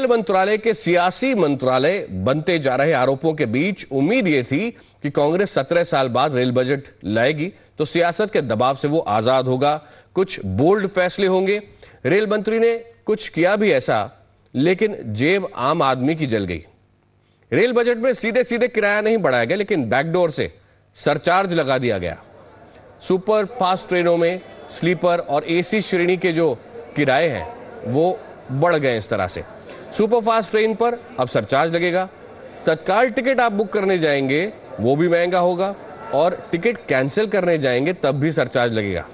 Rail मंत्रालय के सियासी मंत्रालय बनते जा रहे आरोपों के बीच उम्मीद ये थी कि कांग्रेस 17 साल बाद रेल बजट लाएगी तो सियासत के दबाव से वो आजाद होगा, कुछ बोल्ड फैसले होंगे। रेल मंत्री ने कुछ किया भी ऐसा, लेकिन जेब आम आदमी की जल गई। रेल बजट में सीधे सीधे किराया नहीं बढ़ाया गया, लेकिन बैकडोर से सरचार्ज लगा दिया गया। सुपर फास्ट ट्रेनों में स्लीपर और एसी श्रेणी के जो किराए हैं वो बढ़ गए। इस तरह से सुपर फास्ट ट्रेन पर अब सरचार्ज लगेगा। तत्काल टिकट आप बुक करने जाएंगे वो भी महंगा होगा, और टिकट कैंसिल करने जाएंगे तब भी सरचार्ज लगेगा।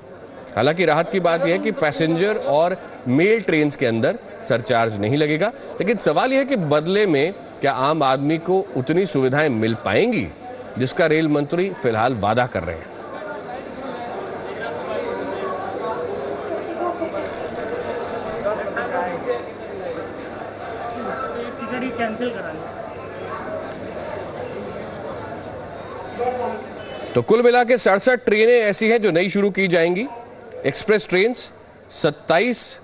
हालांकि राहत की बात यह है कि पैसेंजर और मेल ट्रेन के अंदर सरचार्ज नहीं लगेगा, लेकिन सवाल यह है कि बदले में क्या आम आदमी को उतनी सुविधाएं मिल पाएंगी जिसका रेल मंत्री फिलहाल वादा कर रहे हैं। कैंसिल कराना। तो कुल मिला के 67 ट्रेनें ऐसी हैं जो नई शुरू की जाएंगी। एक्सप्रेस ट्रेन्स, 27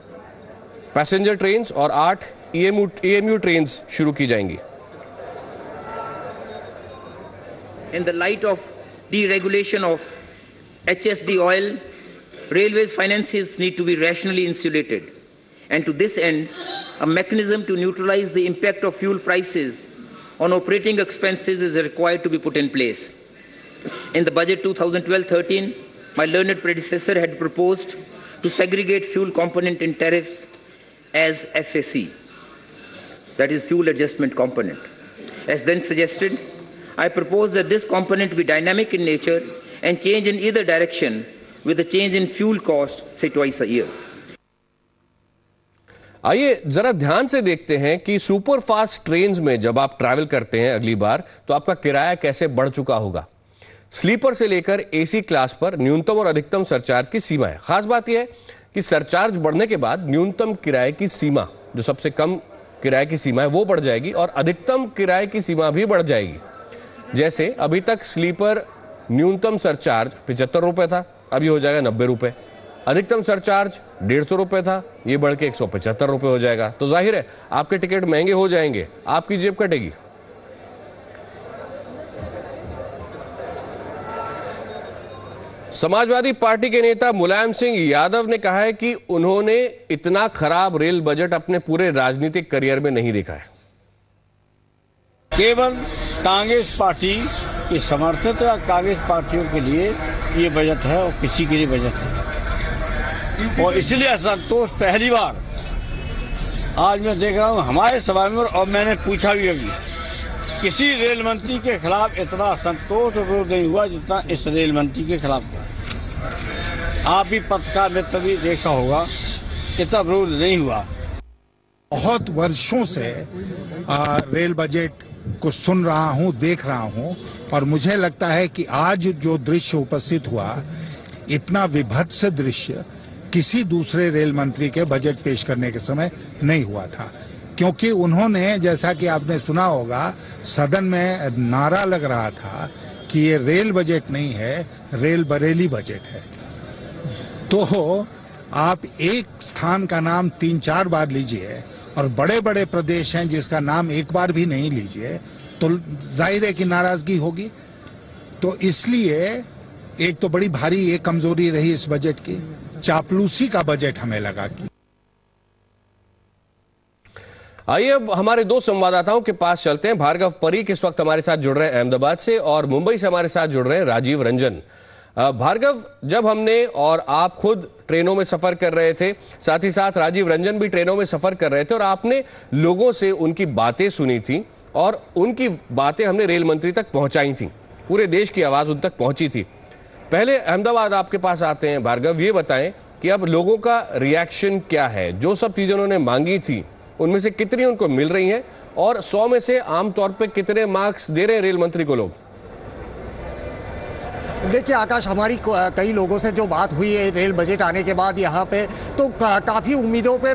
पैसेंजर ट्रेन्स और 8 EMU ट्रेन्स शुरू की जाएंगी। In the light of deregulation of HSD oil, railways finances need to be rationally insulated, and to this end, a mechanism to neutralize the impact of fuel prices on operating expenses is required to be put in place. In the budget 2012-13, my learned predecessor had proposed to segregate fuel component in tariffs as FAC, that is fuel adjustment component. As then suggested, I propose that this component be dynamic in nature and change in either direction with a change in fuel cost, say twice a year. आइए जरा ध्यान से देखते हैं कि super fast trains में जब आप ट्रैवल करते हैं अगली बार तो आपका किराया कैसे बढ़ चुका होगा। स्लीपर से लेकर एसी क्लास पर न्यूनतम और अधिकतम सरचार्ज की सीमा है। खास बात यह है कि सरचार्ज बढ़ने के बाद न्यूनतम किराए की सीमा, जो सबसे कम किराए की सीमा है, वो बढ़ जाएगी और अधिकतम किराए की सीमा भी बढ़ जाएगी। जैसे अभी तक स्लीपर न्यूनतम सरचार्ज 75 रुपए था, अभी हो जाएगा 90 रुपए। अधिकतम सरचार्ज 150 रुपए था, ये बढ़ के 175 रुपए हो जाएगा। तो जाहिर है आपके टिकट महंगे हो जाएंगे, आपकी जेब कटेगी। समाजवादी पार्टी के नेता मुलायम सिंह यादव ने कहा है कि उन्होंने इतना खराब रेल बजट अपने पूरे राजनीतिक करियर में नहीं देखा है। केवल कांग्रेस पार्टी की समर्थित या कांग्रेस पार्टियों के लिए ये बजट है और किसी के लिए बजट है, और इसलिए असंतोष पहली बार आज मैं देख रहा हूँ हमारे सभा में। और मैंने पूछा भी अभी, किसी रेल मंत्री के खिलाफ इतना असंतोष और विरोध नहीं हुआ जितना इस रेल मंत्री के खिलाफ हुआ। आप भी पत्रकार मित्र भी देखा होगा, इतना विरोध नहीं हुआ। बहुत वर्षों से रेल बजट को सुन रहा हूं, देख रहा हूं, और मुझे लगता है कि आज जो दृश्य उपस्थित हुआ, इतना विभत्स दृश्य किसी दूसरे रेल मंत्री के बजट पेश करने के समय नहीं हुआ था। क्योंकि उन्होंने, जैसा कि आपने सुना होगा, सदन में नारा लग रहा था कि ये रेल बजट नहीं है, रेल बरेली बजट है। तो आप एक स्थान का नाम 3-4 बार लीजिए और बड़े बड़े प्रदेश हैं जिसका नाम एक बार भी नहीं लीजिए, तो जाहिर है कि नाराजगी होगी। तो इसलिए एक तो बड़ी भारी ये कमजोरी रही इस बजट की, चापलूसी का बजट हमें लगा कि। आइए अब हमारे दो संवाददाताओं के पास चलते हैं। भार्गव परीक इस वक्त हमारे साथ जुड़ रहे हैं अहमदाबाद से, और मुंबई से हमारे साथ जुड़ रहे हैं राजीव रंजन। भार्गव, जब हमने और आप खुद ट्रेनों में सफर कर रहे थे, साथ ही साथ राजीव रंजन भी ट्रेनों में सफर कर रहे थे, और आपने लोगों से उनकी बातें सुनी थी और उनकी बातें हमने रेल मंत्री तक पहुंचाई थी, पूरे देश की आवाज उन तक पहुंची थी। पहले अहमदाबाद आपके पास आते हैं भार्गव, ये बताएं कि अब लोगों का रिएक्शन क्या है? जो सब चीजें उन्होंने मांगी थी उनमें से कितनी उनको मिल रही हैं, और 100 में से आमतौर पे कितने मार्क्स दे रहे हैं रेल मंत्री को लोग? देखिए आकाश, हमारी कई लोगों से जो बात हुई है रेल बजट आने के बाद यहाँ पे, तो काफ़ी उम्मीदों पे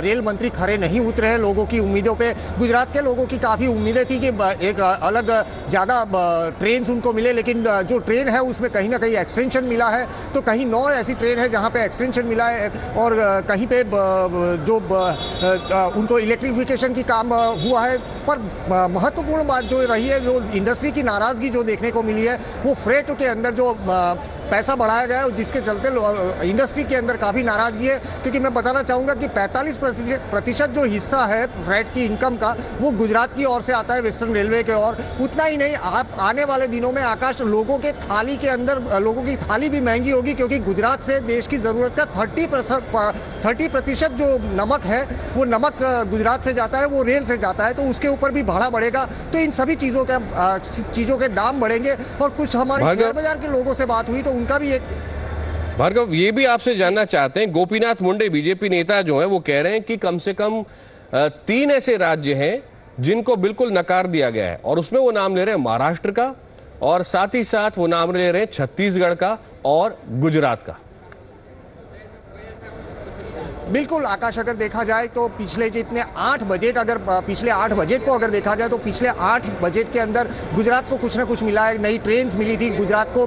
रेल मंत्री खरे नहीं उतरे हैं। लोगों की उम्मीदों पे, गुजरात के लोगों की काफ़ी उम्मीदें थी कि एक अलग ज़्यादा ट्रेन उनको मिले, लेकिन जो ट्रेन है उसमें कहीं ना कहीं एक्सटेंशन मिला है। तो कहीं 9 ऐसी ट्रेन है जहाँ पे एक्सटेंशन मिला है, और कहीं पे जो उनको इलेक्ट्रिफिकेशन की काम हुआ है। पर महत्वपूर्ण बात जो रही है, जो इंडस्ट्री की नाराज़गी जो देखने को मिली है, वो फ्रेट के अंदर जो पैसा बढ़ाया गया है, जिसके चलते इंडस्ट्री के अंदर काफ़ी नाराज़गी है। क्योंकि मैं बताना चाहूँगा कि 45% जो हिस्सा है फ्रेट की इनकम का, वो गुजरात की ओर से आता है, वेस्टर्न रेलवे के ओर। उतना ही नहीं, आप आने वाले दिनों में आकाश, लोगों के थाली के अंदर लोगों की थाली भी महंगी होगी, क्योंकि गुजरात से देश की ज़रूरत का 30% जो नमक है, वो नमक गुजरात से जाता है, वो रेल से जाता है। तो उसके ऊपर भी भाड़ा बढ़ेगा। तो इन सभी चीज़ों के दाम बढ़ेंगे। और कुछ हमारे शेयर बाजार के लोगों से बात हुई तो उनका भी एक भार्गव, ये भी आपसे जानना चाहते हैं, गोपीनाथ मुंडे बीजेपी नेता जो है वो कह रहे हैं कि कम से कम 3 ऐसे राज्य हैं जिनको बिल्कुल नकार दिया गया है, और उसमें वो नाम ले रहे हैं महाराष्ट्र का, और साथ ही साथ वो नाम ले रहे हैं छत्तीसगढ़ का और गुजरात का। बिल्कुल आकाश, अगर देखा जाए तो पिछले जितने 8 बजट, अगर पिछले 8 बजट को अगर देखा जाए तो पिछले 8 बजट के अंदर गुजरात को कुछ ना कुछ मिला है। नई ट्रेन्स मिली थी गुजरात को,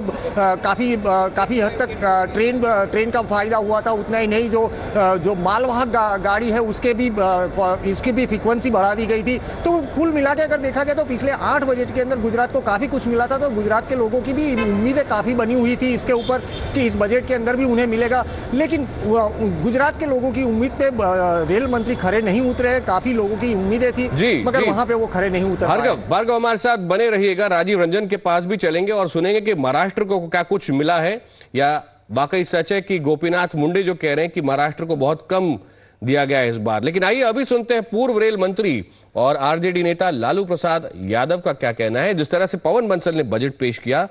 काफ़ी हद तक ट्रेन का फ़ायदा हुआ था। उतना ही नहीं, जो मालवाहक गाड़ी है इसकी भी फ्रीक्वेंसी बढ़ा दी गई थी। तो कुल मिला के अगर देखा जाए तो पिछले 8 बजट के अंदर गुजरात को काफ़ी कुछ मिला था। तो गुजरात के लोगों की भी उम्मीदें काफ़ी बनी हुई थी इसके ऊपर कि इस बजट के अंदर भी उन्हें मिलेगा। लेकिन गुजरात के लोगों की उम्मीद पे रेल मंत्री खरे नहीं उतरे। काफी लोगों की उम्मीदें थी, मगर वहां पे वो खरे नहीं उतर पाए। भार्गव हमारे साथ बने रहिएगा, राजीव रंजन के पास भी चलेंगे और सुनेंगे कि महाराष्ट्र को क्या कुछ मिला है, या वाकई सच है कि गोपीनाथ मुंडे जो कह रहे हैं कि महाराष्ट्र को बहुत कम दिया गया है इस बार। लेकिन आइए अभी सुनते हैं पूर्व रेल मंत्री और आरजेडी नेता लालू प्रसाद यादव का क्या कहना है। जिस तरह से पवन बंसल ने बजट पेश किया,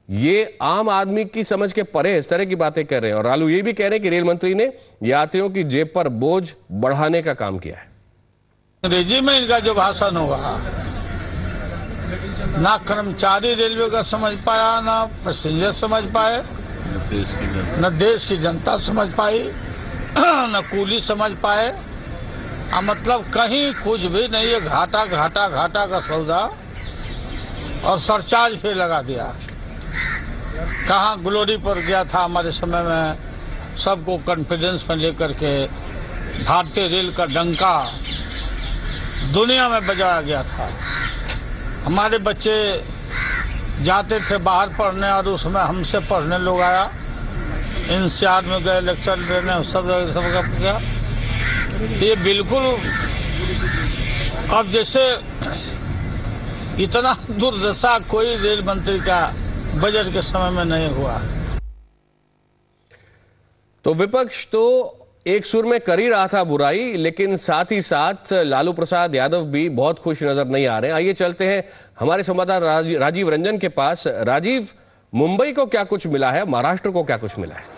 ये आम आदमी की समझ के परे इस तरह की बातें कर रहे हैं। और लालू ये भी कह रहे हैं कि रेल मंत्री ने यात्रियों की जेब पर बोझ बढ़ाने का काम किया है। अंग्रेजी में इनका जो भाषण हुआ, ना कर्मचारी रेलवे का समझ पाया, ना पैसेंजर समझ पाए, न देश की जनता समझ पाई, न कूली समझ पाए। मतलब कहीं कुछ भी नहीं है, घाटा घाटा घाटा का सौदा, और सरचार्ज फिर लगा दिया। कहाँ ग्लोरी पर गया था हमारे समय में, सबको कॉन्फिडेंस में लेकर के भारतीय रेल का डंका दुनिया में बजाया गया था। हमारे बच्चे जाते थे बाहर पढ़ने, और उसमें हमसे पढ़ने लोग आया, इंसियार में गए लेक्चर देने, सब गया। ये बिल्कुल अब जैसे इतना दुर्दशा कोई रेल मंत्री का बजट के समय में नहीं हुआ। तो विपक्ष तो एक सुर में कर ही रहा था बुराई, लेकिन साथ ही साथ लालू प्रसाद यादव भी बहुत खुश नजर नहीं आ रहे। आइए चलते हैं हमारे संवाददाता राजीव रंजन के पास। राजीव, मुंबई को क्या कुछ मिला है, महाराष्ट्र को क्या कुछ मिला है?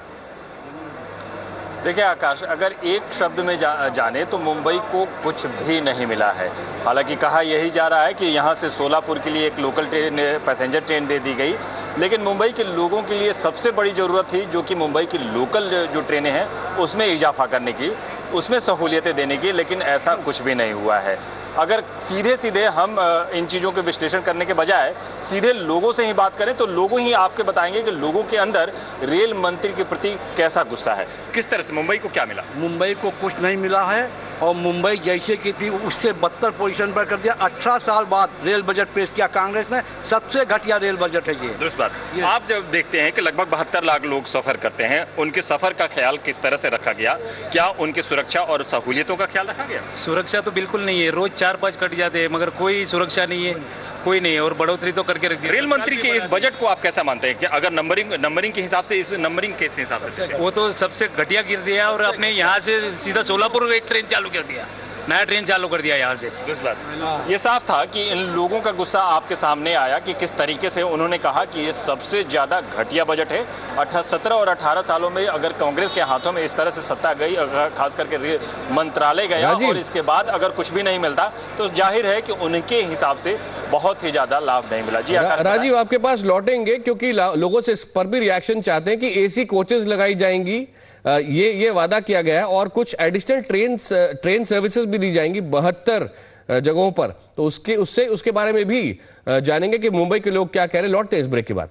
देखिए आकाश, अगर एक शब्द में जाने तो मुंबई को कुछ भी नहीं मिला है। हालांकि कहा यही जा रहा है कि यहाँ से सोलापुर के लिए एक लोकल ट्रेन, पैसेंजर ट्रेन दे दी गई, लेकिन मुंबई के लोगों के लिए सबसे बड़ी ज़रूरत थी जो कि मुंबई की लोकल जो ट्रेनें हैं उसमें इजाफा करने की, उसमें सहूलियतें देने की, लेकिन ऐसा कुछ भी नहीं हुआ है। अगर सीधे सीधे हम इन चीज़ों के विश्लेषण करने के बजाय सीधे लोगों से ही बात करें तो लोगों ही आपके बताएंगे कि लोगों के अंदर रेल मंत्री के प्रति कैसा गुस्सा है। किस तरह से मुंबई को क्या मिला? मुंबई को कुछ नहीं मिला है, और मुंबई जैसे की थी उससे बदतर पोजीशन पर कर दिया। 18 साल बाद रेल बजट पेश किया कांग्रेस ने, सबसे घटिया रेल बजट है ये। दुरुस्त बात। आप जब देखते हैं कि लगभग 72 लाख लोग सफर करते हैं, उनके सफर का ख्याल किस तरह से रखा गया? क्या उनकी सुरक्षा और सहूलियतों का ख्याल रखा गया? सुरक्षा तो बिल्कुल नहीं है, रोज 4-5 कट जाते हैं, मगर कोई सुरक्षा नहीं है, कोई नहीं है, और बढ़ोतरी तो करके रख दी। रेल मंत्री के इस बजट को आप कैसा मानते हैं? कि अगर नंबरिंग के हिसाब से, इस नंबरिंग के हिसाब से वो तो सबसे घटिया गिर दिया, और अपने यहाँ से सीधा सोलापुर एक ट्रेन चालू कर दिया, नया ट्रेन चालू कर दिया यहाँ से। ये साफ था कि इन लोगों का गुस्सा आपके सामने आया कि किस तरीके से उन्होंने कहा कि ये सबसे ज्यादा घटिया बजट है। 17 और 18 सालों में अगर कांग्रेस के हाथों में इस तरह से सत्ता गई, खास करके मंत्रालय गया, और इसके बाद अगर कुछ भी नहीं मिलता तो जाहिर है कि उनके हिसाब से बहुत ही ज़्यादा लाभ नहीं मिला। जी आकाश, राजीव आपके पास लौटेंगे क्योंकि लोगों से इस पर भी रिएक्शन चाहते हैं कि एसी कोचेस लगाई जाएंगी, ये वादा किया गया है और कुछ एडिशनल ट्रेन सर्विसेज भी दी जाएंगी 72 जगहों पर। तो उसके बारे में भी जानेंगे कि मुंबई के लोग क्या कह रहे हैं। लौटते हैं इस ब्रेक के बाद।